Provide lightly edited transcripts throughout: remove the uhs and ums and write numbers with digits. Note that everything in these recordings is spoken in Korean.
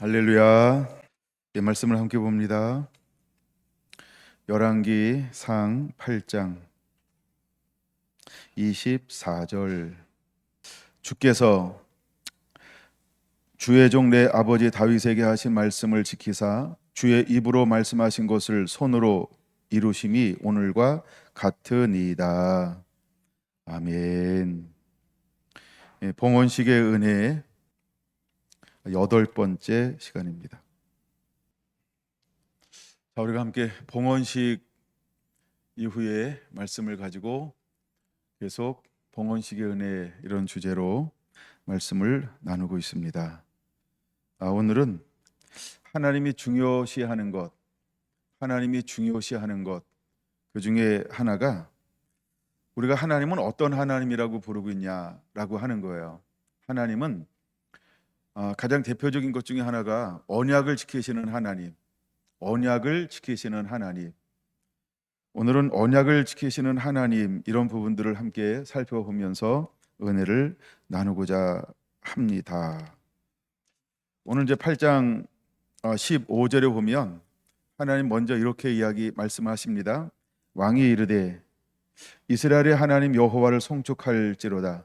할렐루야. 말씀을 함께 봅니다. 열왕기상 8장 24절. 주께서 주의 종 내 아버지 다윗에게 하신 말씀을 지키사 주의 입으로 말씀하신 것을 손으로 이루심이 오늘과 같으니이다. 아멘. 봉헌식의 은혜 8번째 시간입니다. 자, 우리가 함께 봉헌식 이후에 말씀을 가지고 계속 봉헌식의 은혜 이런 주제로 말씀을 나누고 있습니다. 오늘은 하나님이 중요시하는 것, 그 중에 하나가 우리가 하나님은 어떤 하나님이라고 부르고 있냐라고 하는 거예요. 하나님은 가장 대표적인 것 중에 하나가 언약을 지키시는 하나님. 오늘은 언약을 지키시는 하나님 이런 부분들을 함께 살펴보면서 은혜를 나누고자 합니다. 오늘 이제 8장 15절에 보면 하나님 먼저 이렇게 말씀하십니다. 왕이 이르되 이스라엘의 하나님 여호와를 송축할지로다.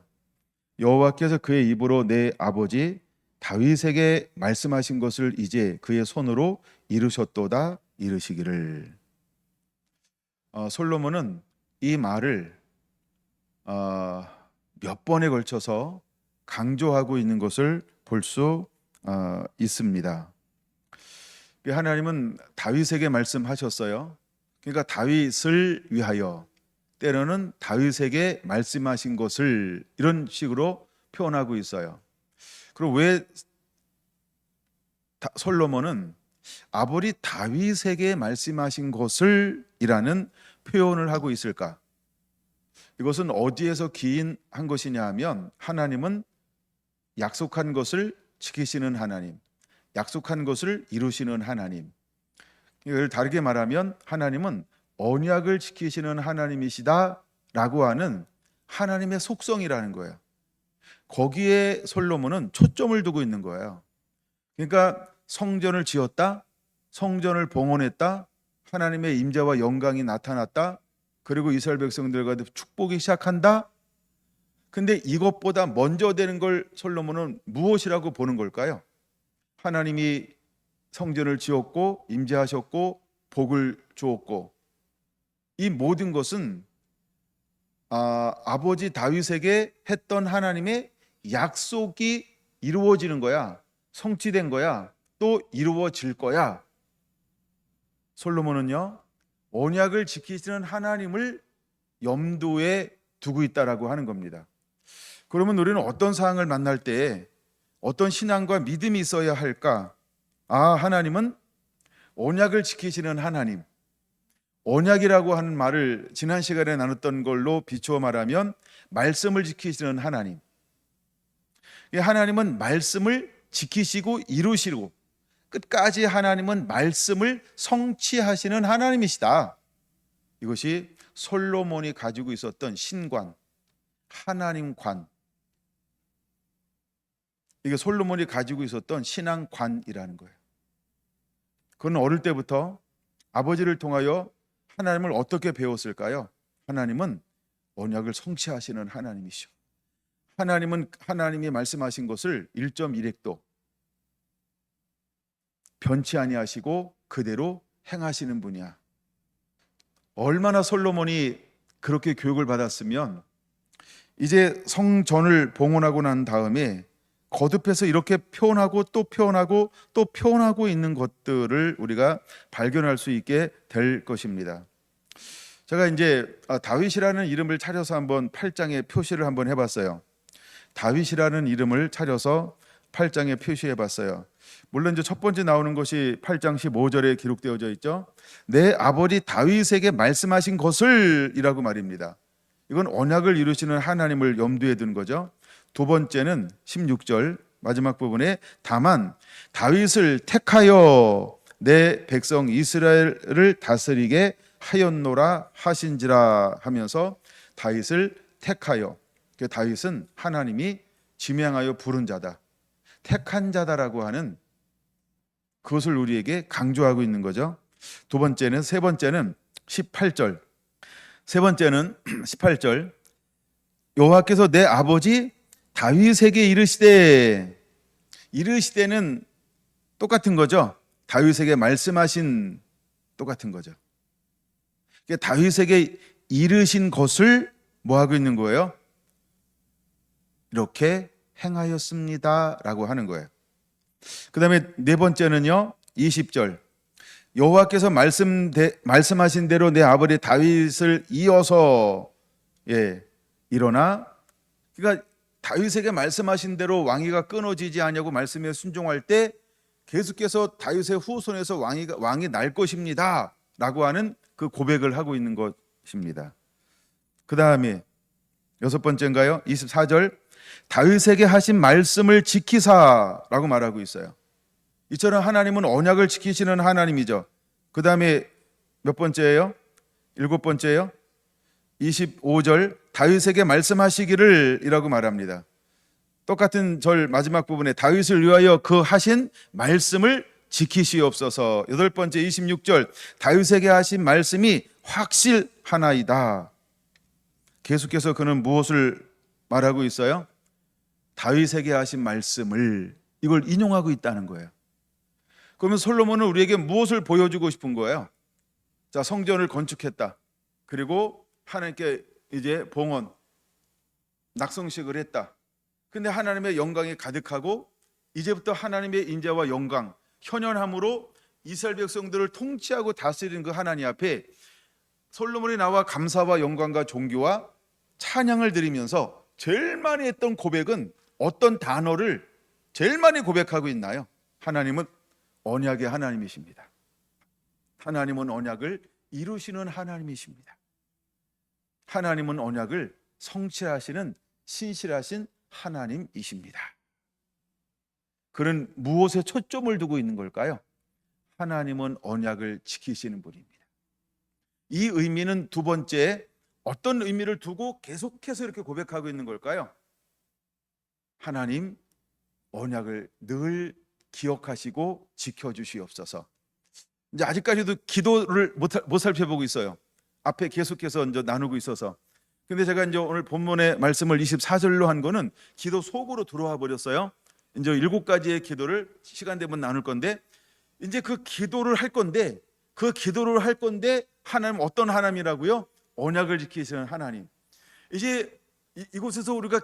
여호와께서 그의 입으로 내 아버지 다윗에게 말씀하신 것을 이제 그의 손으로 이루셨도다 이르시기를. 솔로몬은 이 말을 몇 번에 걸쳐서 강조하고 있는 것을 볼 수 있습니다. 하나님은 다윗에게 말씀하셨어요. 그러니까 다윗을 위하여, 때로는 다윗에게 말씀하신 것을 이런 식으로 표현하고 있어요. 그리고 왜 솔로몬은 아버지 다윗에게 말씀하신 것을 이라는 표현을 하고 있을까? 이것은 어디에서 기인한 것이냐 하면 하나님은 약속한 것을 지키시는 하나님, 약속한 것을 이루시는 하나님. 이걸 다르게 말하면 하나님은 언약을 지키시는 하나님이시다라고 하는 하나님의 속성이라는 거예요. 거기에 솔로몬은 초점을 두고 있는 거예요. 그러니까 성전을 지었다, 성전을 봉헌했다, 하나님의 임재와 영광이 나타났다, 그리고 이스라엘 백성들과 축복이 시작한다. 근데 이것보다 먼저 되는 걸 솔로몬은 무엇이라고 보는 걸까요? 하나님이 성전을 지었고 임재하셨고 복을 주었고, 이 모든 것은 아버지 다윗에게 했던 하나님의 약속이 이루어지는 거야, 성취된 거야, 또 이루어질 거야. 솔로몬은요, 언약을 지키시는 하나님을 염두에 두고 있다라고 하는 겁니다. 그러면 우리는 어떤 상황을 만날 때 어떤 신앙과 믿음이 있어야 할까? 하나님은 언약을 지키시는 하나님. 언약이라고 하는 말을 지난 시간에 나눴던 걸로 비추어 말하면 말씀을 지키시는 하나님. 하나님은 말씀을 지키시고 이루시고 끝까지 하나님은 말씀을 성취하시는 하나님이시다. 이것이 솔로몬이 가지고 있었던 신관, 하나님관. 이게 솔로몬이 가지고 있었던 신앙관이라는 거예요. 그는 어릴 때부터 아버지를 통하여 하나님을 어떻게 배웠을까요? 하나님은 언약을 성취하시는 하나님이시오. 하나님은 하나님이 말씀하신 것을 1.1획도 변치 아니하시고 그대로 행하시는 분이야. 얼마나 솔로몬이 그렇게 교육을 받았으면 이제 성전을 봉헌하고 난 다음에 거듭해서 이렇게 표현하고 또 표현하고 또 표현하고 있는 것들을 우리가 발견할 수 있게 될 것입니다. 제가 이제 다윗이라는 이름을 차려서 한번 8장에 표시를 한번 해봤어요. 다윗이라는 이름을 차려서 8장에 표시해봤어요. 물론 이제 첫 번째 나오는 것이 8장 15절에 기록되어져 있죠. 내 아버지 다윗에게 말씀하신 것을 이라고 말입니다. 이건 언약을 이루시는 하나님을 염두에 둔 거죠. 두 번째는 16절 마지막 부분에 다만 다윗을 택하여 내 백성 이스라엘을 다스리게 하였노라 하신지라 하면서 다윗을 택하여, 다윗은 하나님이 지명하여 부른 자다, 택한 자다라고 하는 그것을 우리에게 강조하고 있는 거죠. 세 번째는 18절. 세 번째는 18절. 여호와께서 내 아버지 다윗에게 이르시되는 똑같은 거죠. 다윗에게 말씀하신 똑같은 거죠. 다윗에게 이르신 것을 뭐 하고 있는 거예요? 이렇게 행하였습니다 라고 하는 거예요. 그 다음에 네 번째는요, 20절. 여호와께서 말씀하신 대로 내 아버지 다윗을 이어서 일어나. 그러니까 다윗에게 말씀하신 대로 왕위가 끊어지지 아니하고 말씀에 순종할 때 계속해서 다윗의 후손에서 왕이 날 것입니다 라고 하는 그 고백을 하고 있는 것입니다. 그 다음에 여섯 번째인가요? 24절. 다윗에게 하신 말씀을 지키사라고 말하고 있어요. 이처럼 하나님은 언약을 지키시는 하나님이죠. 그 다음에 몇 번째예요? 일곱 번째예요. 25절. 다윗에게 말씀하시기를 이라고 말합니다. 똑같은 절 마지막 부분에 다윗을 위하여 그 하신 말씀을 지키시옵소서. 여덟 번째 26절. 다윗에게 하신 말씀이 확실하나이다. 계속해서 그는 무엇을 말하고 있어요? 다윗에게 하신 말씀을, 이걸 인용하고 있다는 거예요. 그러면 솔로몬은 우리에게 무엇을 보여주고 싶은 거예요? 자, 성전을 건축했다. 그리고 하나님께 이제 봉헌, 낙성식을 했다. 근데 하나님의 영광이 가득하고 이제부터 하나님의 인자와 영광, 현현함으로 이스라엘 백성들을 통치하고 다스리는 그 하나님 앞에 솔로몬이 나와 감사와 영광과 존귀와 찬양을 드리면서 제일 많이 했던 고백은 어떤 단어를 제일 많이 고백하고 있나요? 하나님은 언약의 하나님이십니다. 하나님은 언약을 이루시는 하나님이십니다. 하나님은 언약을 성취하시는 신실하신 하나님이십니다. 그는 무엇에 초점을 두고 있는 걸까요? 하나님은 언약을 지키시는 분입니다. 이 의미는 두 번째, 어떤 의미를 두고 계속해서 이렇게 고백하고 있는 걸까요? 하나님 언약을 늘 기억하시고 지켜주시옵소서. 이제 아직까지도 기도를 못 살펴보고 있어요. 앞에 계속해서 이제 나누고 있어서. 근데 제가 이제 오늘 본문의 말씀을 24절로 한 거는 기도 속으로 들어와 버렸어요. 이제 7가지의 기도를 시간 되면 나눌 건데, 이제 그 기도를 할 건데 하나님 어떤 하나님이라고요? 언약을 지키시는 하나님. 이제 이곳에서 우리가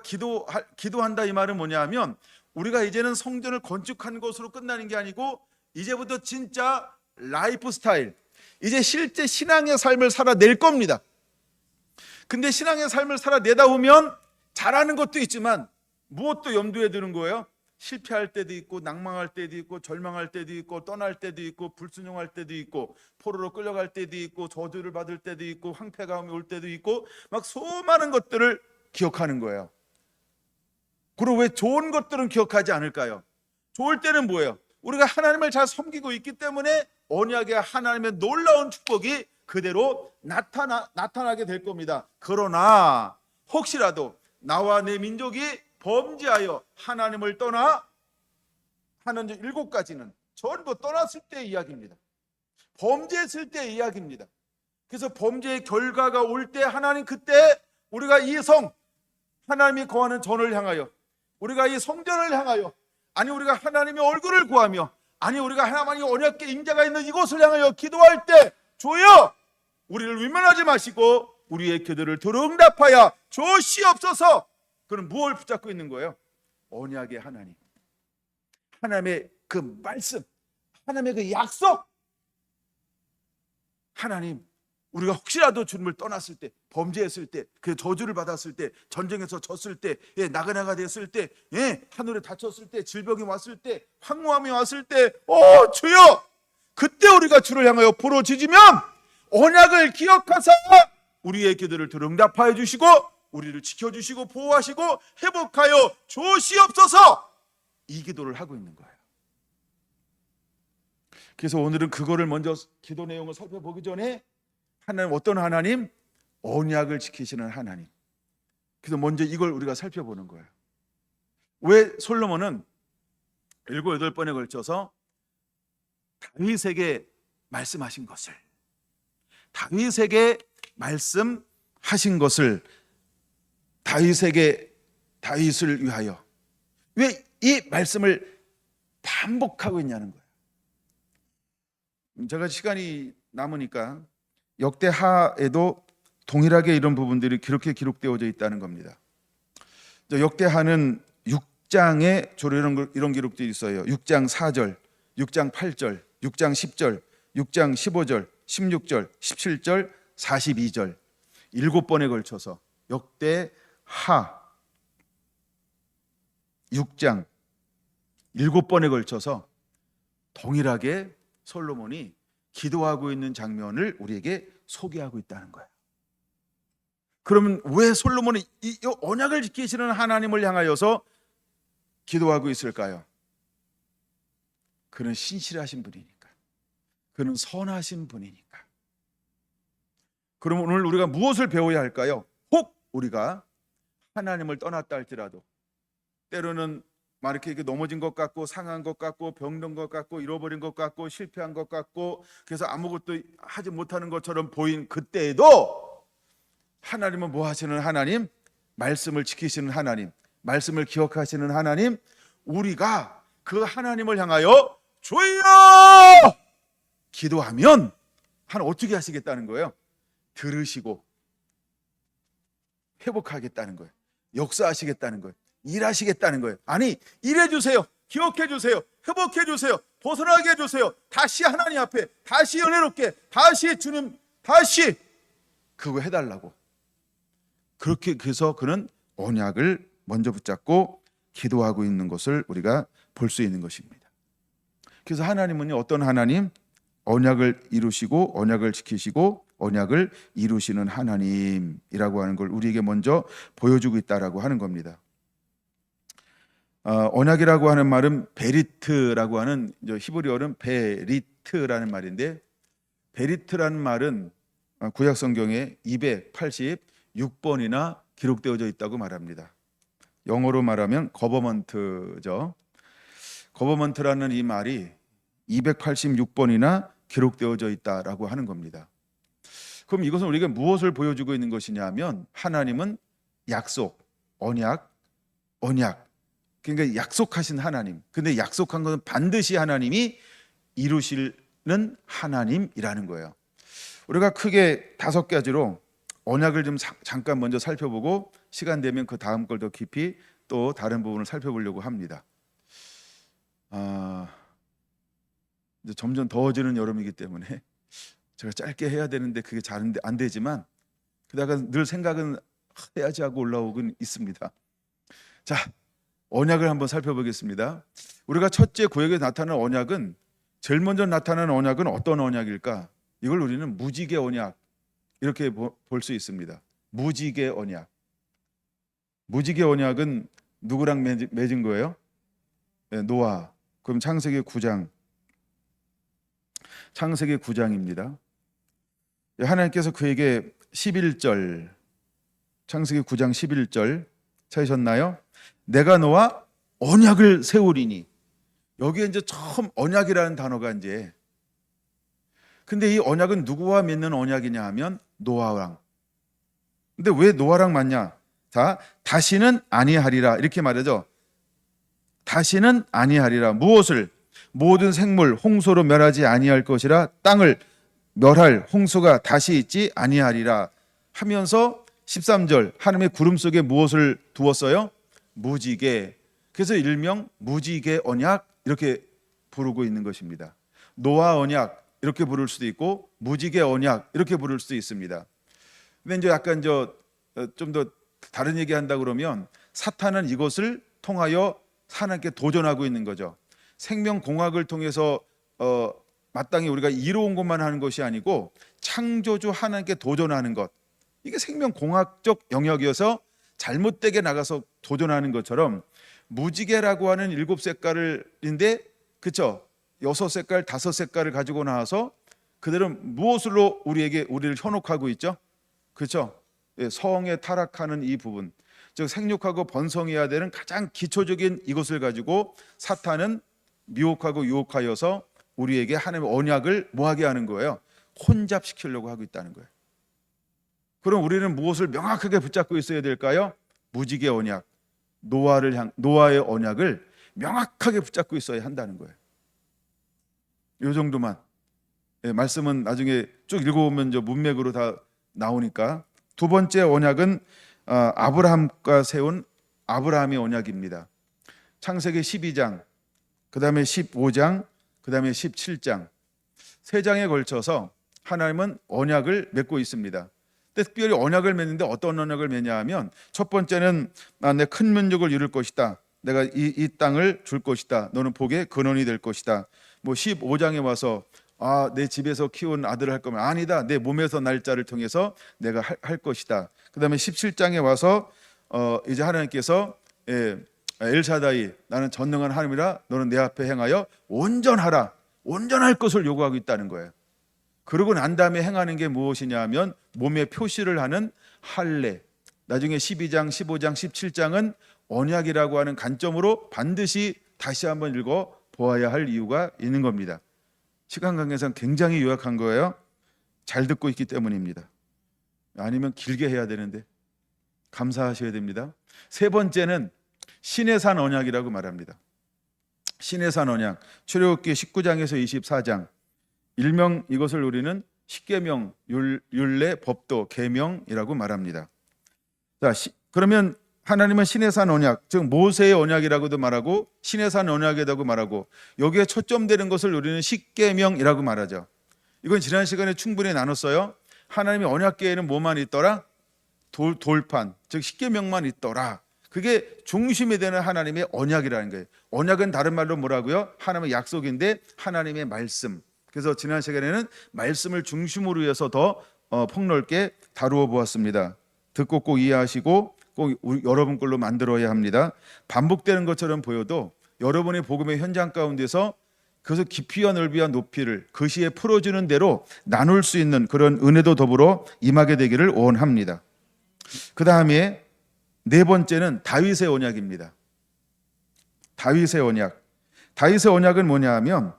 기도한다 이 말은 뭐냐 하면, 우리가 이제는 성전을 건축한 것으로 끝나는 게 아니고 이제부터 진짜 라이프 스타일, 이제 실제 신앙의 삶을 살아낼 겁니다. 근데 신앙의 삶을 살아내다 보면 잘하는 것도 있지만 무엇도 염두에 두는 거예요? 실패할 때도 있고, 낭망할 때도 있고, 절망할 때도 있고, 떠날 때도 있고, 불순종할 때도 있고, 포로로 끌려갈 때도 있고, 저주를 받을 때도 있고, 황폐가 올 때도 있고, 막 수많은 것들을 기억하는 거예요. 그리고 왜 좋은 것들은 기억하지 않을까요? 좋을 때는 뭐예요? 우리가 하나님을 잘 섬기고 있기 때문에 언약의 하나님의 놀라운 축복이 그대로 나타나게 될 겁니다. 그러나 혹시라도 나와 내 민족이 범죄하여 하나님을 떠나 하는 7가지는 전부 떠났을 때의 이야기입니다. 범죄했을 때의 이야기입니다. 그래서 범죄의 결과가 올 때 하나님 그때 우리가 이 하나님이 거하는 전을 향하여, 우리가 이 성전을 향하여, 아니 우리가 하나님의 얼굴을 구하며, 아니 우리가 하나님의 언약궤 임재가 있는 이곳을 향하여 기도할 때, 주여 우리를 위면하지 마시고 우리의 기도를 들응답하여 주시옵소서. 그는 무엇을 붙잡고 있는 거예요? 언약의 하나님, 하나님의 그 말씀, 하나님의 그 약속. 하나님, 우리가 혹시라도 주님을 떠났을 때, 범죄했을 때, 그 저주를 받았을 때, 전쟁에서 졌을 때, 나그네가 됐을 때, 하늘에 다쳤을 때, 질병이 왔을 때, 황무함이 왔을 때, 주여, 그때 우리가 주를 향하여 부르짖으면 언약을 기억하사 우리의 기도를 들응답하여 주시고 우리를 지켜주시고 보호하시고 회복하여 주시옵소서. 이 기도를 하고 있는 거예요. 그래서 오늘은 그거를 먼저 기도 내용을 살펴보기 전에, 하나님 어떤 하나님? 언약을 지키시는 하나님. 그래서 먼저 이걸 우리가 살펴보는 거예요. 왜 솔로몬은 7, 8번에 걸쳐서 다윗에게 말씀하신 것을, 다윗에게 말씀하신 것을 다윗을 위하여 왜 이 말씀을 반복하고 있냐는 거예요. 제가 시간이 남으니까 역대하에도 동일하게 이런 부분들이 그렇게 기록되어져 있다는 겁니다. 역대하는 6장에 주로 이런 기록들이 있어요. 6장 4절, 6장 8절, 6장 10절, 6장 15절, 16절, 17절, 42절 7번에 걸쳐서 역대하 6장 7번에 걸쳐서 동일하게 솔로몬이 기도하고 있는 장면을 우리에게 소개하고 있다는 거예요. 그러면 왜 솔로몬이 이 언약을 지키시는 하나님을 향하여서 기도하고 있을까요? 그는 신실하신 분이니까, 그는 선하신 분이니까. 그럼 오늘 우리가 무엇을 배워야 할까요? 혹 우리가 하나님을 떠났다 할지라도 때로는 막 이렇게 넘어진 것 같고 상한 것 같고 병든 것 같고 잃어버린 것 같고 실패한 것 같고 그래서 아무것도 하지 못하는 것처럼 보인 그때에도 하나님은 뭐 하시는 하나님? 말씀을 지키시는 하나님, 말씀을 기억하시는 하나님, 우리가 그 하나님을 향하여 주여 기도하면 어떻게 하시겠다는 거예요? 들으시고 회복하겠다는 거예요. 역사하시겠다는 거예요. 일하시겠다는 거예요. 아니, 일해주세요. 기억해주세요. 회복해주세요. 벗어나게 해주세요. 다시 하나님 앞에, 다시 은혜롭게, 다시 주님, 다시 그거 해달라고. 그렇게 해서 그는 언약을 먼저 붙잡고 기도하고 있는 것을 우리가 볼 수 있는 것입니다. 그래서 하나님은 어떤 하나님? 언약을 이루시고 언약을 지키시고 언약을 이루시는 하나님이라고 하는 걸 우리에게 먼저 보여주고 있다라고 하는 겁니다. 언약이라고 하는 말은 베리트라고 하는 히브리어는 베리트라는 말인데, 베리트라는 말은 구약 성경에 286번이나 기록되어져 있다고 말합니다. 영어로 말하면 거버먼트죠. 거버먼트라는 이 말이 286번이나 기록되어져 있다라고 하는 겁니다. 그럼 이것은 우리가 무엇을 보여주고 있는 것이냐면 하나님은 약속, 언약, 그러니까 약속하신 하나님. 근데 약속한 것은 반드시 하나님이 이루시는 하나님이라는 거예요. 우리가 크게 5가지로 언약을 좀 잠깐 먼저 살펴보고 시간 되면 그 다음 걸 더 깊이 또 다른 부분을 살펴보려고 합니다. 이제 점점 더워지는 여름이기 때문에 제가 짧게 해야 되는데 그게 잘 안 되지만 그다가 늘 생각은 해야지 하고 올라오긴 있습니다. 자, 언약을 한번 살펴보겠습니다. 우리가 첫째 구약에 나타나는 언약은, 제일 먼저 나타나는 언약은 어떤 언약일까? 이걸 우리는 무지개 언약 이렇게 볼 수 있습니다. 무지개 언약. 무지개 언약은 누구랑 맺은 거예요? 네, 노아. 그럼 창세기 9장입니다. 하나님께서 그에게 11절, 창세기 9장 11절 찾으셨나요? 내가 너와 언약을 세우리니. 여기에 이제 처음 언약이라는 단어가 이제, 근데 이 언약은 누구와 맺는 언약이냐 하면 노아랑. 근데 왜 노아랑 맞냐? 자, 다시는 아니하리라 이렇게 말하죠. 다시는 아니하리라. 무엇을? 모든 생물 홍수로 멸하지 아니할 것이라. 땅을 멸할 홍수가 다시 있지 아니하리라 하면서 13절 하나님의 구름 속에 무엇을 두었어요? 무지개. 그래서 일명 무지개 언약 이렇게 부르고 있는 것입니다. 노아 언약 이렇게 부를 수도 있고 무지개 언약 이렇게 부를 수도 있습니다. 근데 이제 약간 좀 더 다른 얘기 한다 그러면 사탄은 이것을 통하여 하나님께 도전하고 있는 거죠. 생명공학을 통해서 마땅히 우리가 이로운 것만 하는 것이 아니고 창조주 하나님께 도전하는 것, 이게 생명공학적 영역이어서 잘못되게 나가서 도전하는 것처럼 무지개라고 하는 7색깔인데, 그렇죠? 6색깔, 5색깔을 가지고 나와서 그들은 무엇으로 우리를 현혹하고 있죠? 그렇죠? 성에 타락하는 이 부분, 즉 생육하고 번성해야 되는 가장 기초적인 이것을 가지고 사탄은 미혹하고 유혹하여서 우리에게 하나님의 언약을 뭐하게 하는 거예요? 혼잡시키려고 하고 있다는 거예요. 그럼 우리는 무엇을 명확하게 붙잡고 있어야 될까요? 무지개 언약, 노아의 언약을 명확하게 붙잡고 있어야 한다는 거예요. 이 정도만. 말씀은 나중에 쭉 읽어보면 문맥으로 다 나오니까. 두 번째 언약은 아브라함과 세운 아브라함의 언약입니다. 창세기 12장, 그 다음에 15장, 그 다음에 17장, 세 장에 걸쳐서 하나님은 언약을 맺고 있습니다. 특별히 언약을 맺는데 어떤 언약을 맺냐 하면, 첫 번째는 내 큰 민족을 이룰 것이다. 내가 이 땅을 줄 것이다. 너는 복의 근원이 될 것이다. 15장에 와서 내 집에서 키운 아들을 할 거면 아니다. 내 몸에서 날짜를 통해서 내가 할 것이다. 그 다음에 17장에 와서 이제 하나님께서 엘샤다이, 나는 전능한 하나님이라 너는 내 앞에 행하여 온전하라. 온전할 것을 요구하고 있다는 거예요. 그러고 난 다음에 행하는 게 무엇이냐 하면 몸에 표시를 하는 할례. 나중에 12장, 15장, 17장은 언약이라고 하는 관점으로 반드시 다시 한번 읽어 보아야 할 이유가 있는 겁니다. 시간 관계상 굉장히 요약한 거예요. 잘 듣고 있기 때문입니다. 아니면 길게 해야 되는데 감사하셔야 됩니다. 세 번째는 시내산 언약이라고 말합니다. 시내산 언약, 출애굽기 19장에서 24장, 일명 이것을 우리는 십계명, 율례, 법도, 계명이라고 말합니다. 자, 그러면 하나님은 시내산 언약, 즉 모세의 언약이라고도 말하고 시내산 언약이라고 말하고, 여기에 초점되는 것을 우리는 십계명이라고 말하죠. 이건 지난 시간에 충분히 나눴어요. 하나님의 언약궤에는 뭐만 있더라? 돌판, 즉 십계명만 있더라. 그게 중심이 되는 하나님의 언약이라는 거예요. 언약은 다른 말로 뭐라고요? 하나님의 약속인데 하나님의 말씀. 그래서 지난 시간에는 말씀을 중심으로 해서 더 폭넓게 다루어 보았습니다. 듣고 꼭 이해하시고 꼭 여러분 걸로 만들어야 합니다. 반복되는 것처럼 보여도 여러분의 복음의 현장 가운데서 그래서 깊이와 넓이와 높이를 그 시에 풀어주는 대로 나눌 수 있는 그런 은혜도 더불어 임하게 되기를 원합니다. 그 다음에 네 번째는 다윗의 언약입니다. 다윗의 언약. 다윗의 언약은 뭐냐 하면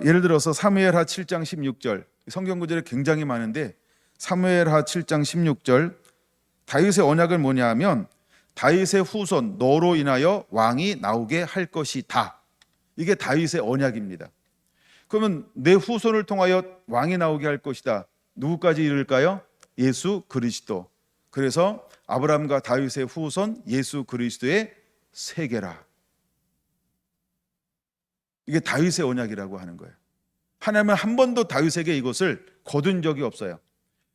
예를 들어서 사무엘하 7장 16절, 성경 구절이 굉장히 많은데 사무엘하 7장 16절, 다윗의 언약은 뭐냐 하면 다윗의 후손 너로 인하여 왕이 나오게 할 것이다. 이게 다윗의 언약입니다. 그러면 내 후손을 통하여 왕이 나오게 할 것이다. 누구까지 이룰까요? 예수 그리스도. 그래서 아브라함과 다윗의 후손 예수 그리스도의 세계라. 이게 다윗의 언약이라고 하는 거예요. 하나님은 한 번도 다윗에게 이것을 거둔 적이 없어요.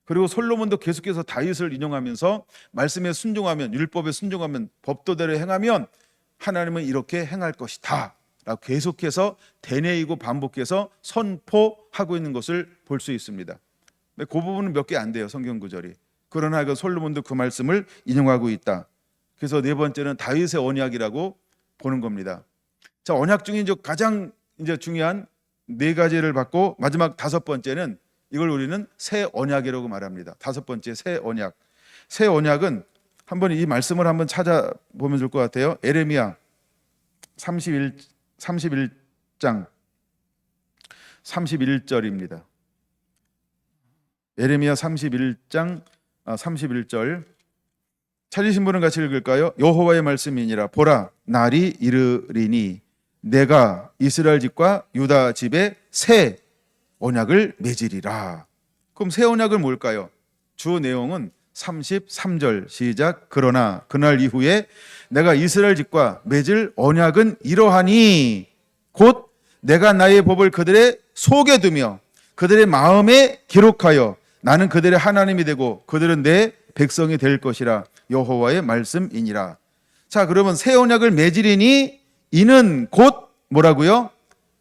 그리고 솔로몬도 계속해서 다윗을 인용하면서 말씀에 순종하면, 율법에 순종하면, 법도대로 행하면 하나님은 이렇게 행할 것이다 라고 계속해서 되뇌이고 반복해서 선포하고 있는 것을 볼 수 있습니다. 그 부분은 몇 개 안 돼요, 성경 구절이. 그러나 그 솔로몬도 그 말씀을 인용하고 있다. 그래서 네 번째는 다윗의 언약이라고 보는 겁니다. 자, 언약 중에 가장 중요한 네 가지를 받고 마지막 다섯 번째는 이걸 우리는 새 언약이라고 말합니다. 다섯 번째 새 언약. 새 언약은 한번 이 말씀을 한번 찾아보면 좋을 것 같아요. 에레미야 31장 31절입니다. 에레미야 31장 31절 찾으신 분은 같이 읽을까요? 여호와의 말씀이니라. 보라, 날이 이르리니 내가 이스라엘 집과 유다 집에 새 언약을 맺으리라. 그럼 새 언약은 뭘까요? 주 내용은 33절 시작. 그러나 그날 이후에 내가 이스라엘 집과 맺을 언약은 이러하니 곧 내가 나의 법을 그들의 속에 두며 그들의 마음에 기록하여 나는 그들의 하나님이 되고 그들은 내 백성이 될 것이라. 여호와의 말씀이니라. 자, 그러면 새 언약을 맺으리니 이는 곧 뭐라고요?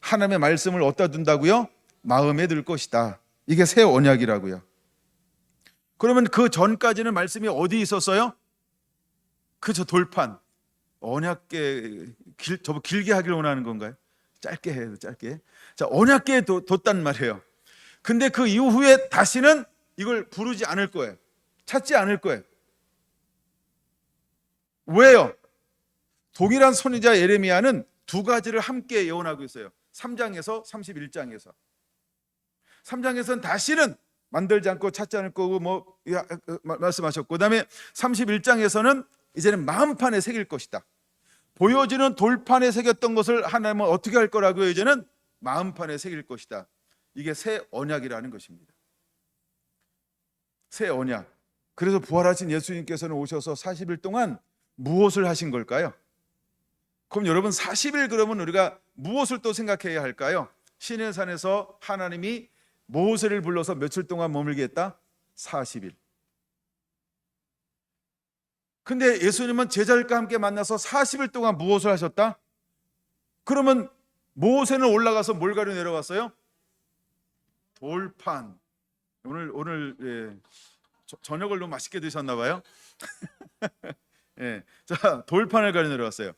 하나님의 말씀을 어디다 둔다고요? 마음에 들 것이다. 이게 새 언약이라고요. 그러면 그 전까지는 말씀이 어디 있었어요? 그저 돌판. 언약궤 저보 길게 하길 원하는 건가요? 짧게 해요, 짧게. 자, 언약궤에 뒀단 말이에요. 근데 그 이후에 다시는 이걸 부르지 않을 거예요. 찾지 않을 거예요. 왜요? 동일한 선지자 예레미야는 두 가지를 함께 예언하고 있어요. 3장에서 31장에서 3장에서는 다시는 만들지 않고 찾지 않을 거고 말씀하셨고, 그다음에 31장에서는 이제는 마음판에 새길 것이다. 보여지는 돌판에 새겼던 것을 하나님은 어떻게 할 거라고요? 이제는 마음판에 새길 것이다. 이게 새 언약이라는 것입니다. 새 언약. 그래서 부활하신 예수님께서는 오셔서 40일 동안 무엇을 하신 걸까요? 그럼 여러분 40일 그러면 우리가 무엇을 또 생각해야 할까요? 시내산에서 하나님이 모세를 불러서 며칠 동안 머물게 했다? 40일. 근데 예수님은 제자들과 함께 만나서 40일 동안 무엇을 하셨다? 그러면 모세는 올라가서 뭘 가려 내려왔어요? 돌판. 오늘 저녁을 너무 맛있게 드셨나 봐요. 예. 자, 돌판을 가려 내려왔어요.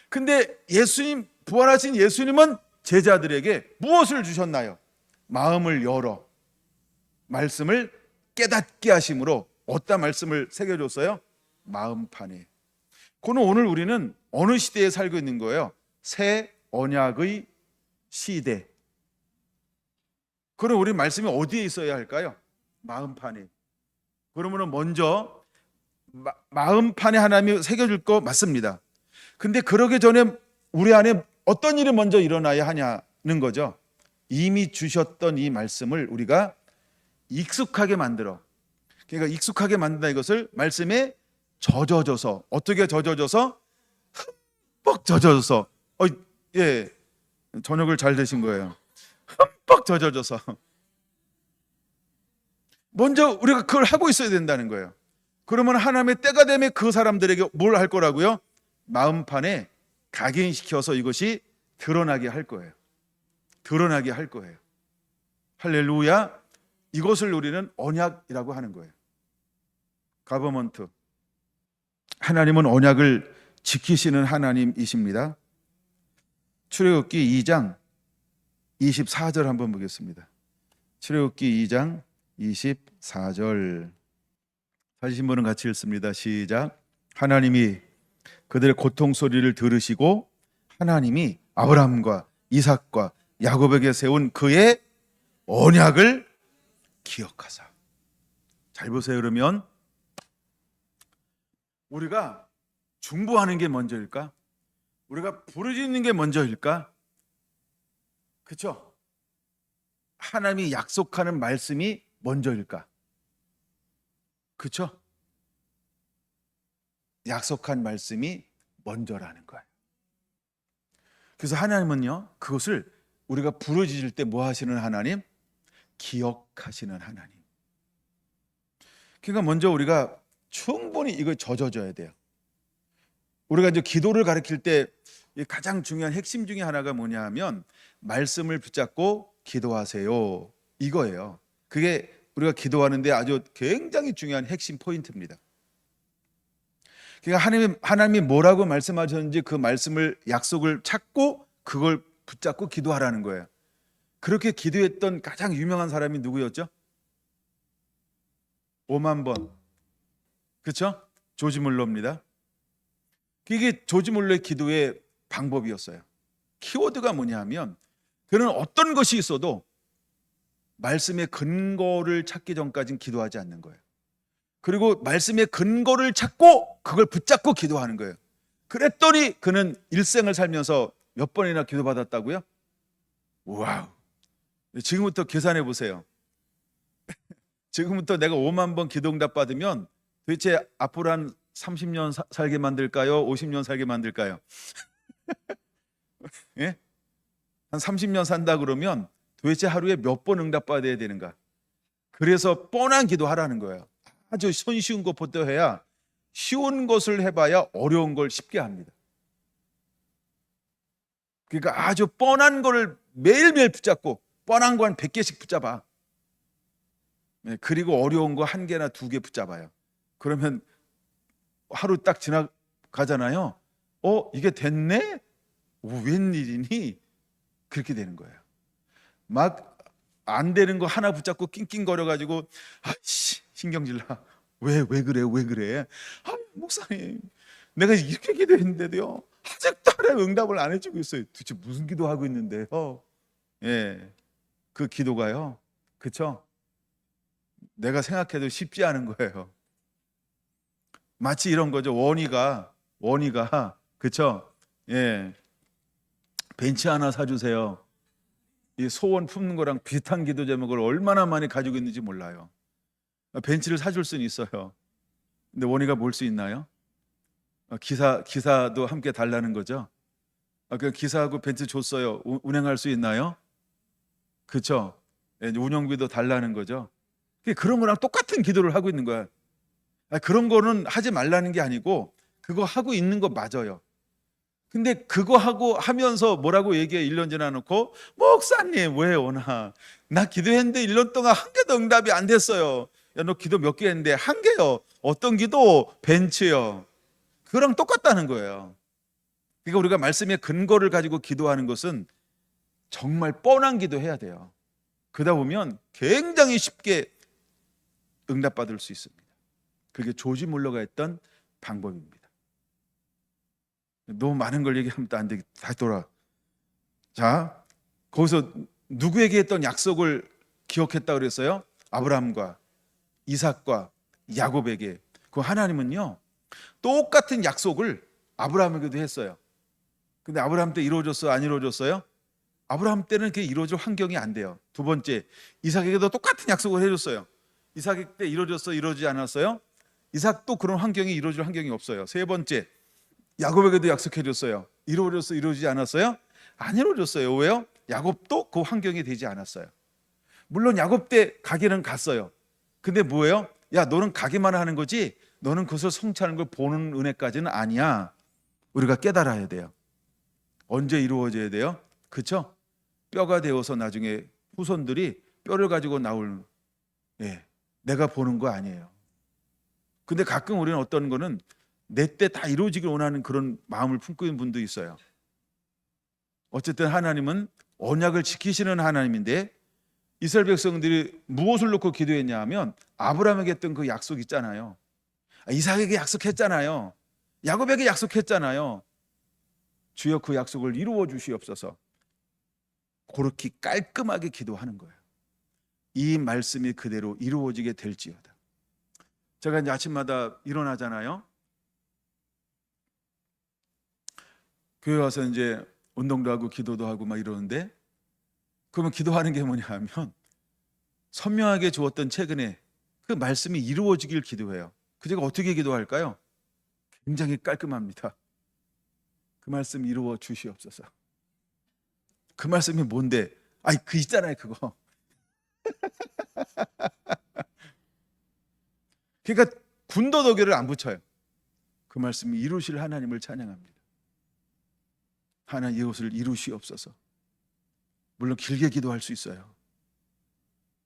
근데 예수님, 부활하신 예수님은 제자들에게 무엇을 주셨나요? 마음을 열어 말씀을 깨닫게 하심으로 어떤 말씀을 새겨줬어요? 마음판에. 그는 오늘 우리는 어느 시대에 살고 있는 거예요? 새 언약의 시대. 그럼 우리 말씀이 어디에 있어야 할까요? 마음판에. 그러면 먼저 마음판에 하나님이 새겨줄 거 맞습니다. 근데 그러기 전에 우리 안에 어떤 일이 먼저 일어나야 하냐는 거죠. 이미 주셨던 이 말씀을 우리가 익숙하게 만들어. 그러니까 익숙하게 만든다, 이것을 말씀에 젖어져서. 어떻게 젖어져서? 흠뻑 젖어져서. 예, 저녁을 잘 드신 거예요. 흠뻑 젖어져서. 먼저 우리가 그걸 하고 있어야 된다는 거예요. 그러면 하나님의 때가 되면 그 사람들에게 뭘 할 거라고요? 마음판에 각인시켜서 이것이 드러나게 할 거예요. 드러나게 할 거예요. 할렐루야. 이것을 우리는 언약이라고 하는 거예요. 가버먼트. 하나님은 언약을 지키시는 하나님이십니다. 출애굽기 2장 24절 한번 보겠습니다. 출애굽기 2장 24절. 찾으신 분은 같이 읽습니다. 시작. 하나님이 그들의 고통 소리를 들으시고 하나님이 아브라함과 이삭과 야곱에게 세운 그의 언약을 기억하사. 잘 보세요. 그러면 우리가 중보하는 게 먼저일까? 우리가 부르짖는 게 먼저일까? 그렇죠? 하나님이 약속하는 말씀이 먼저일까? 그렇죠? 약속한 말씀이 먼저라는 거예요. 그래서 하나님은요, 그것을 우리가 부르짖을 때 뭐 하시는 하나님? 기억하시는 하나님. 그러니까 먼저 우리가 충분히 이걸 젖어줘야 돼요. 우리가 이제 기도를 가르칠 때 가장 중요한 핵심 중에 하나가 뭐냐 하면 말씀을 붙잡고 기도하세요, 이거예요. 그게 우리가 기도하는데 아주 굉장히 중요한 핵심 포인트입니다. 그러니까 하나님이 뭐라고 말씀하셨는지 그 말씀을, 약속을 찾고 그걸 붙잡고 기도하라는 거예요. 그렇게 기도했던 가장 유명한 사람이 누구였죠? 5만 번. 그렇죠? 조지 물러입니다. 이게 조지 물러의 기도의 방법이었어요. 키워드가 뭐냐 하면 그는 어떤 것이 있어도 말씀의 근거를 찾기 전까지는 기도하지 않는 거예요. 그리고 말씀의 근거를 찾고 그걸 붙잡고 기도하는 거예요. 그랬더니 그는 일생을 살면서 몇 번이나 기도받았다고요? 와우. 지금부터 계산해 보세요. 지금부터 내가 5만 번 기도응답 받으면 도대체 앞으로 한 30년 살게 만들까요? 50년 살게 만들까요? 예? 한 30년 산다 그러면 도대체 하루에 몇 번 응답 받아야 되는가? 그래서 뻔한 기도하라는 거예요. 아주 손쉬운 것부터 해야, 쉬운 것을 해봐야 어려운 걸 쉽게 합니다. 그러니까 아주 뻔한 거를 매일매일 붙잡고, 뻔한 거 한 100개씩 붙잡아. 그리고 어려운 거 1개나 2개 붙잡아요. 그러면 하루 딱 지나가잖아요. 이게 됐네? 웬일이니? 그렇게 되는 거예요. 막 안 되는 거 하나 붙잡고 낑낑거려가지고, 아이씨, 신경질 나. 왜 그래? 목사님, 내가 이렇게 기도했는데도요, 아직도 하나님 응답을 안 해주고 있어요. 도대체 무슨 기도하고 있는데요? 예, 그 기도가요, 그쵸? 내가 생각해도 쉽지 않은 거예요. 마치 이런 거죠. 원희가 그쵸? 예, 벤치 하나 사주세요. 이 소원 품는 거랑 비슷한 기도 제목을 얼마나 많이 가지고 있는지 몰라요. 벤치를 사줄 수는 있어요. 근데 원희가 뭘 수 있나요? 기사도 함께 달라는 거죠. 그 기사하고 벤츠 줬어요. 운행할 수 있나요? 그렇죠. 운영비도 달라는 거죠. 그런 거랑 똑같은 기도를 하고 있는 거야. 그런 거는 하지 말라는 게 아니고 그거 하고 있는 거 맞아요. 근데 그거 하고 하면서 뭐라고 얘기해? 1년 지나놓고 목사님 왜 오나? 나 기도했는데 1년 동안 한 개도 응답이 안 됐어요. 야, 너 기도 몇 개 했는데? 한 개요. 어떤 기도? 벤츠요. 그거랑 똑같다는 거예요. 그러니까 우리가 말씀의 근거를 가지고 기도하는 것은 정말 뻔한 기도해야 돼요. 그러다 보면 굉장히 쉽게 응답받을 수 있습니다. 그게 조지 물러가 했던 방법입니다. 너무 많은 걸 얘기하면 또 안 되겠다. 다시 돌아. 자, 거기서 누구에게 했던 약속을 기억했다 그랬어요? 아브라함과 이삭과 야곱에게. 그 하나님은요, 똑같은 약속을 아브라함에게도 했어요. 근데 아브라함 때 이루어졌어요? 안 이루어졌어요? 아브라함 때는 그게 이루어질 환경이 안 돼요. 두 번째, 이삭에게도 똑같은 약속을 해줬어요. 이삭 때 이루어졌어요? 이루어지지 않았어요? 이삭도 그런 환경이 이루어질 환경이 없어요. 세 번째, 야곱에게도 약속해줬어요. 이루어졌어요? 이루어지지 않았어요? 안 이루어졌어요. 왜요? 야곱도 그 환경이 되지 않았어요. 물론 야곱 때 가기는 갔어요. 근데 뭐예요? 야, 너는 가기만 하는 거지 너는 그것을 성취하는 걸 보는 은혜까지는 아니야. 우리가 깨달아야 돼요. 언제 이루어져야 돼요? 그렇죠? 뼈가 되어서 나중에 후손들이 뼈를 가지고 나올, 내가 보는 거 아니에요. 근데 가끔 우리는 어떤 거는 내 때 다 이루어지길 원하는 그런 마음을 품고 있는 분도 있어요. 어쨌든 하나님은 언약을 지키시는 하나님인데 이스라엘 백성들이 무엇을 놓고 기도했냐 하면 아브라함에게 했던 그 약속 있잖아요. 이삭에게 약속했잖아요. 야곱에게 약속했잖아요. 주여 그 약속을 이루어 주시옵소서. 그렇게 깔끔하게 기도하는 거예요. 이 말씀이 그대로 이루어지게 될지어다. 제가 이제 아침마다 일어나잖아요. 교회 와서 이제 운동도 하고 기도도 하고 막 이러는데, 그러면 기도하는 게 뭐냐 하면 선명하게 주었던 최근에 그 말씀이 이루어지길 기도해요. 그 제가 어떻게 기도할까요? 굉장히 깔끔합니다. 그 말씀 이루어 주시옵소서. 그 말씀이 뭔데? 그 있잖아요, 그거. 그러니까 군더더기를 안 붙여요. 그 말씀이 이루실 하나님을 찬양합니다. 하나님 이것을 이루시옵소서. 물론 길게 기도할 수 있어요.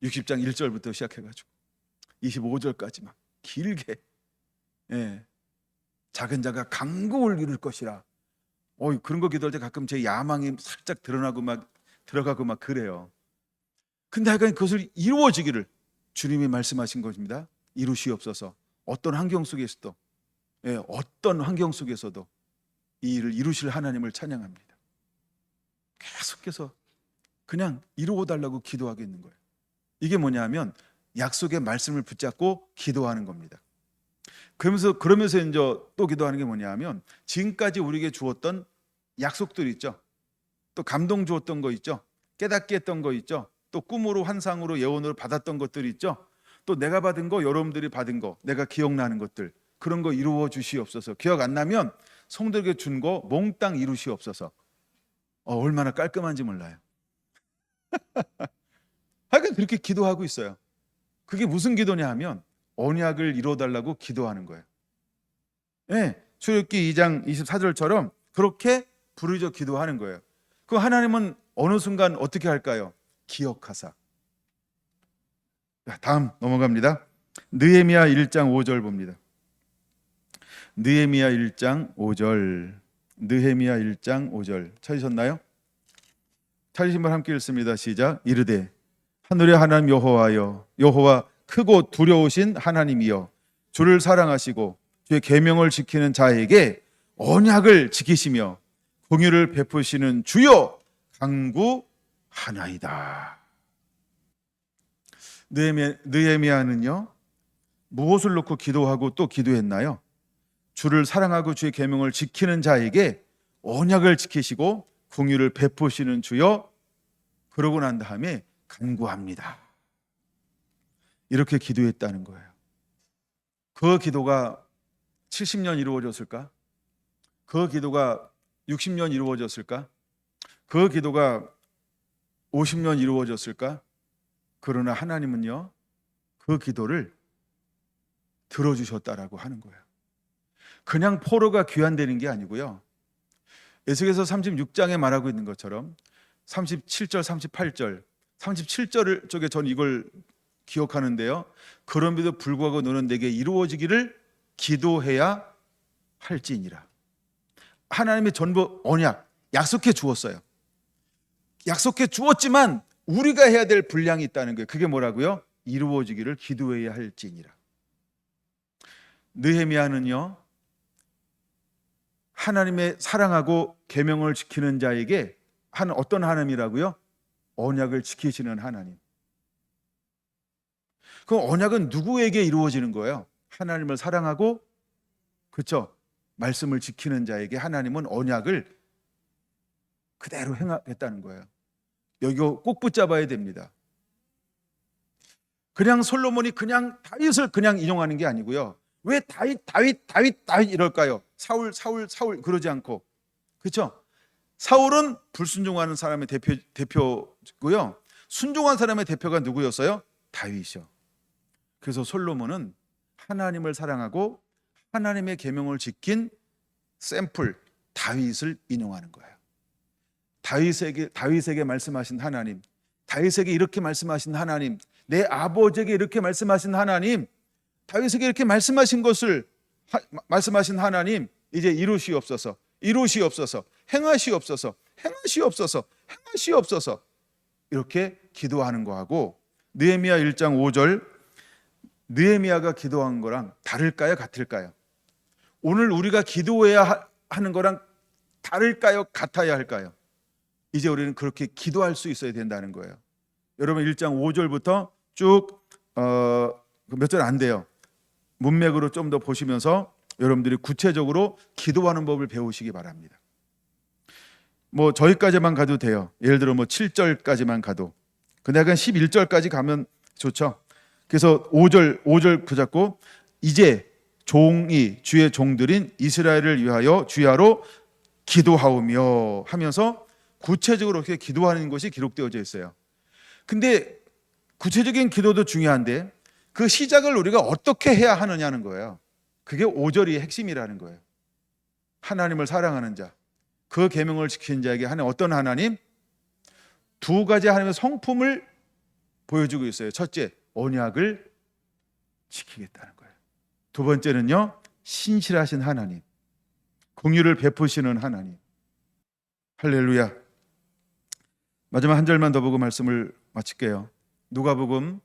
60장 1절부터 시작해가지고 25절까지 막 길게, 작은 자가 강국을 이룰 것이라. 그런 거 기도할 때 가끔 제 야망이 살짝 드러나고 막 들어가고 막 그래요. 근데 하여간 그것을 이루어지기를 주님이 말씀하신 것입니다. 이루시옵소서. 어떤 환경 속에서도, 어떤 환경 속에서도 이 일을 이루실 하나님을 찬양합니다. 계속해서 그냥 이루어 달라고 기도하겠는 거예요. 이게 뭐냐면 약속의 말씀을 붙잡고 기도하는 겁니다. 그러면서 이제 또 기도하는 게 뭐냐면 지금까지 우리에게 주었던 약속들 있죠. 또 감동 주었던 거 있죠. 깨닫게 했던 거 있죠. 또 꿈으로 환상으로 예언으로 받았던 것들이 있죠. 또 내가 받은 거, 여러분들이 받은 거, 내가 기억나는 것들, 그런 거 이루어 주시옵소서. 기억 안 나면 성도에게 준 거 몽땅 이루시옵소서. 얼마나 깔끔한지 몰라요. 하여간 그렇게 기도하고 있어요. 그게 무슨 기도냐 하면 언약을 이루어달라고 기도하는 거예요. 출애굽기 2장 24절처럼 그렇게 부르짖어 기도하는 거예요. 그 하나님은 어느 순간 어떻게 할까요? 기억하사. 다음 넘어갑니다. 느헤미야 1장 5절 봅니다. 느헤미야 1장 5절. 느헤미야 1장 5절 찾으셨나요? 찾으신 분 함께 읽습니다. 시작. 이르되 하늘의 하나님 여호와여, 여호와 크고 두려우신 하나님이여, 주를 사랑하시고 주의 계명을 지키는 자에게 언약을 지키시며 공의를 베푸시는 주여 간구하나이다. 느헤미야는요, 무엇을 놓고 기도하고 또 기도했나요? 주를 사랑하고 주의 계명을 지키는 자에게 언약을 지키시고 공의를 베푸시는 주여, 그러고 난 다음에 간구합니다. 이렇게 기도했다는 거예요. 그 기도가 70년 이루어졌을까? 그 기도가 60년 이루어졌을까? 그 기도가 50년 이루어졌을까? 그러나 하나님은요, 그 기도를 들어주셨다라고 하는 거예요. 그냥 포로가 귀환되는 게 아니고요, 에스겔서 36장에 말하고 있는 것처럼 37절, 38절, 37절 쪽에 저는 이걸 기억하는데요, 그럼에도 불구하고 너는 내게 이루어지기를 기도해야 할지니라. 하나님이 전부 언약 약속해 주었어요. 약속해 주었지만 우리가 해야 될 분량이 있다는 거예요. 그게 뭐라고요? 이루어지기를 기도해야 할지니라. 느헤미야는요, 하나님의 사랑하고 계명을 지키는 자에게 어떤 하나님이라고요? 언약을 지키시는 하나님. 그 언약은 누구에게 이루어지는 거예요? 하나님을 사랑하고, 그렇죠? 말씀을 지키는 자에게 하나님은 언약을 그대로 행하겠다는 거예요. 이거 꼭 붙잡아야 됩니다. 그냥 솔로몬이 그냥 다윗을 그냥 인용하는 게 아니고요. 왜 다윗 이럴까요? 사울 그러지 않고, 그렇죠? 사울은 불순종하는 사람의 대표고요. 순종한 사람의 대표가 누구였어요? 다윗이요. 그래서 솔로몬은 하나님을 사랑하고 하나님의 계명을 지킨 샘플 다윗을 인용하는 거예요. 다윗에게 말씀하신 하나님, 다윗에게 이렇게 말씀하신 하나님, 내 아버지에게 이렇게 말씀하신 하나님, 다윗에게 이렇게 말씀하신 것을 말씀하신 하나님, 이제 이루시옵소서, 행하시옵소서, 이렇게 기도하는 거하고, 느헤미야 1장 5절, 느헤미야가 기도한 거랑 다를까요? 같을까요? 오늘 우리가 기도해야 하는 거랑 다를까요? 같아야 할까요? 이제 우리는 그렇게 기도할 수 있어야 된다는 거예요. 여러분 1장 5절부터 쭉 몇 절 안 돼요. 문맥으로 좀 더 보시면서 여러분들이 구체적으로 기도하는 법을 배우시기 바랍니다. 뭐 저희까지만 가도 돼요. 예를 들어 뭐 7절까지만 가도. 근데 약간 11절까지 가면 좋죠. 그래서 5절 붙잡고, 이제 종이 주의 종들인 이스라엘을 위하여 주야로 기도하오며 하면서 구체적으로 이렇게 기도하는 것이 기록되어져 있어요. 근데 구체적인 기도도 중요한데 그 시작을 우리가 어떻게 해야 하느냐는 거예요. 그게 5절이 핵심이라는 거예요. 하나님을 사랑하는 자, 그 계명을 지키는 자에게 하는 어떤 하나님? 두 가지 하나님의 성품을 보여주고 있어요. 첫째, 언약을 지키겠다는 거예요. 두 번째는요, 신실하신 하나님, 공의를 베푸시는 하나님. 할렐루야. 마지막 한 절만 더 보고 말씀을 마칠게요. 누가복음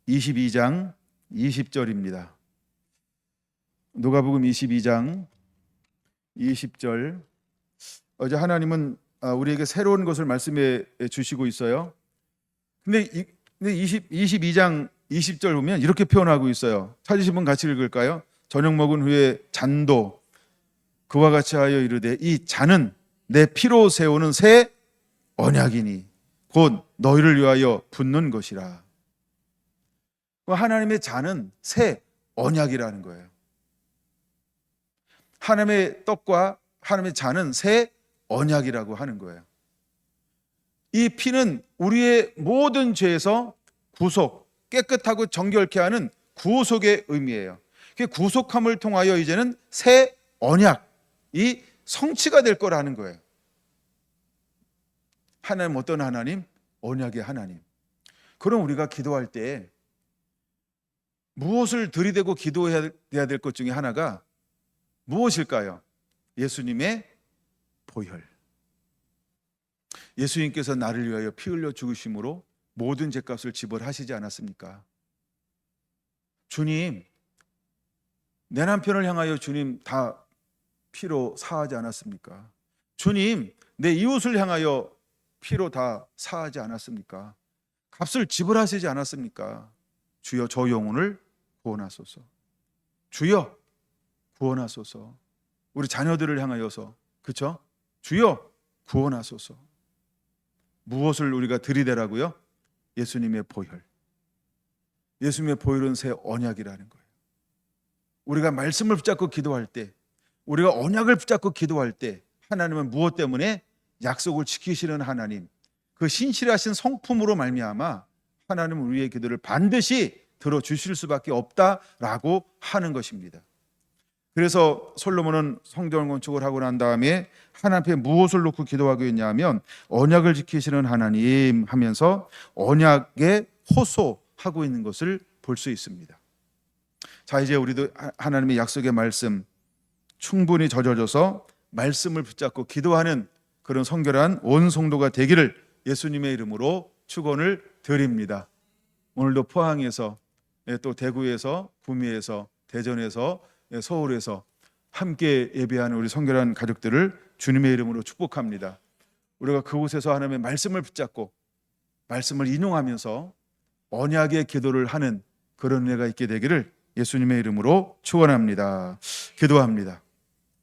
22장 20절입니다. 누가복음 22장 20절. 어제 하나님은 우리에게 새로운 것을 말씀해 주시고 있어요. 근데 22장 20절 보면 이렇게 표현하고 있어요. 찾으신 분 같이 읽을까요? 저녁 먹은 후에 잔도 그와 같이 하여 이르되 이 잔은 내 피로 세우는 새 언약이니 곧 너희를 위하여 붓는 것이라. 하나님의 잔은 새 언약이라는 거예요. 하나님의 떡과 하나님의 잔은 새 언약이라고 하는 거예요. 이 피는 우리의 모든 죄에서 구속, 깨끗하고 정결케 하는 구속의 의미예요. 그 구속함을 통하여 이제는 새 언약이 성취가 될 거라는 거예요. 하나님 어떤 하나님? 언약의 하나님. 그럼 우리가 기도할 때 무엇을 들이대고 기도해야 될 것 중에 하나가 무엇일까요? 예수님의 보혈. 예수님께서 나를 위하여 피 흘려 죽으심으로 모든 죄값을 지불하시지 않았습니까? 주님, 내 남편을 향하여 주님 다 피로 사하지 않았습니까? 주님, 내 이웃을 향하여 피로 다 사하지 않았습니까? 값을 지불하시지 않았습니까? 주여, 저 영혼을 구원하소서. 주여, 구원하소서. 우리 자녀들을 향하여서, 그렇죠? 주여, 구원하소서. 무엇을 우리가 들이대라고요? 예수님의 보혈. 예수님의 보혈은 새 언약이라는 거예요. 우리가 말씀을 붙잡고 기도할 때, 우리가 언약을 붙잡고 기도할 때, 하나님은 무엇 때문에? 약속을 지키시는 하나님, 그 신실하신 성품으로 말미암아 하나님은 우리의 기도를 반드시 들어주실 수밖에 없다라고 하는 것입니다. 그래서 솔로몬은 성전 건축을 하고 난 다음에 하나님 앞에 무엇을 놓고 기도하고 있냐면 언약을 지키시는 하나님 하면서 언약에 호소하고 있는 것을 볼 수 있습니다. 자, 이제 우리도 하나님의 약속의 말씀 충분히 젖어져서 말씀을 붙잡고 기도하는 그런 성결한 온 성도가 되기를 예수님의 이름으로 축원을 드립니다. 오늘도 포항에서, 또 대구에서, 구미에서, 대전에서, 서울에서 함께 예배하는 우리 성결한 가족들을 주님의 이름으로 축복합니다. 우리가 그곳에서 하나님의 말씀을 붙잡고 말씀을 인용하면서 언약의 기도를 하는 그런 은혜가 있게 되기를 예수님의 이름으로 축원합니다. 기도합니다.